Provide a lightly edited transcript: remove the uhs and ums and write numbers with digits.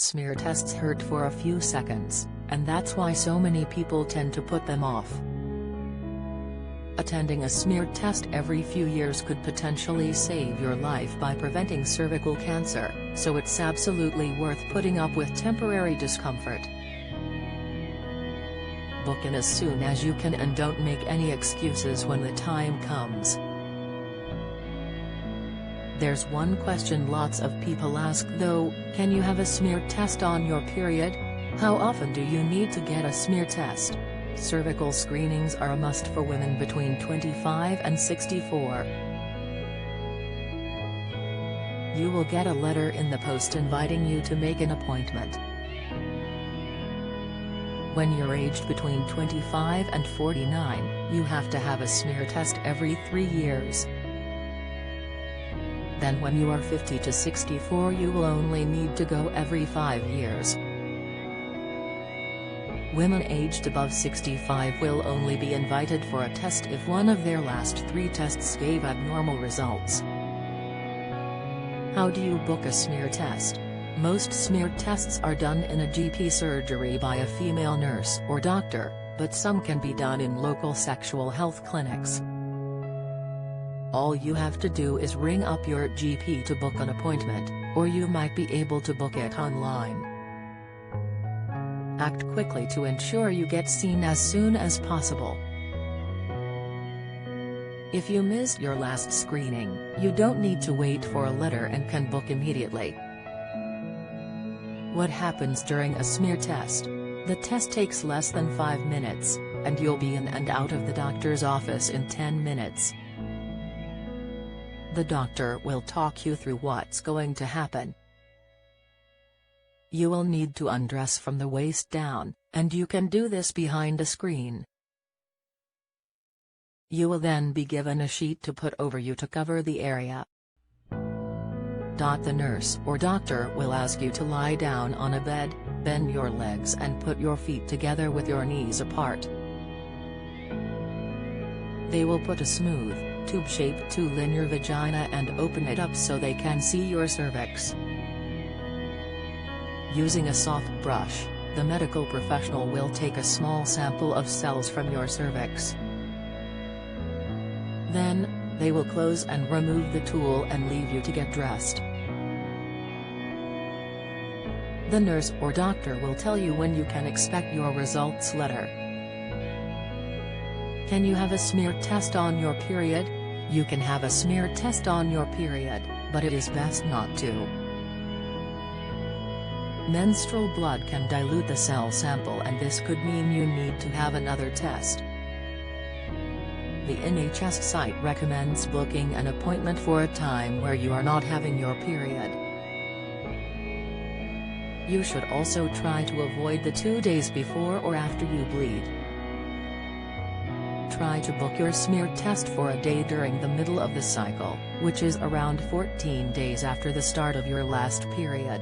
smear tests hurt for a few seconds, and that's why so many people tend to put them off. Attending a smear test every few years could potentially save your life by preventing cervical cancer, so it's absolutely worth putting up with temporary discomfort. Book in as soon as you can and don't make any excuses when the time comes. There's one question lots of people ask though: can you have a smear test on your period? How often do you need to get a smear test? Cervical screenings are a must for women between 25 and 64. You will get a letter in the post inviting you to make an appointment. When you're aged between 25 and 49, you have to have a smear test every 3 years. Then when you are 50 to 64 you will only need to go every 5 years. Women aged above 65 will only be invited for a test if one of their last 3 tests gave abnormal results. How do you book a smear test? Most smear tests are done in a GP surgery by a female nurse or doctor, but some can be done in local sexual health clinics. All you have to do is ring up your GP to book an appointment, or you might be able to book it online. Act quickly to ensure you get seen as soon as possible. If you missed your last screening, you don't need to wait for a letter and can book immediately. What happens during a smear test? The test takes less than 5 minutes, and you'll be in and out of the doctor's office in 10 minutes. The doctor will talk you through what's going to happen. You will need to undress from the waist down, and you can do this behind a screen. You will then be given a sheet to put over you to cover the area. The nurse or doctor will ask you to lie down on a bed, bend your legs and put your feet together with your knees apart. They will put a smooth, tube-shaped tool in your vagina and open it up so they can see your cervix. Using a soft brush, the medical professional will take a small sample of cells from your cervix. Then, they will close and remove the tool and leave you to get dressed. The nurse or doctor will tell you when you can expect your results letter. Can you have a smear test on your period? You can have a smear test on your period, but it is best not to. Menstrual blood can dilute the cell sample and this could mean you need to have another test. The NHS site recommends booking an appointment for a time where you are not having your period. You should also try to avoid the 2 days before or after you bleed. Try to book your smear test for a day during the middle of the cycle, which is around 14 days after the start of your last period.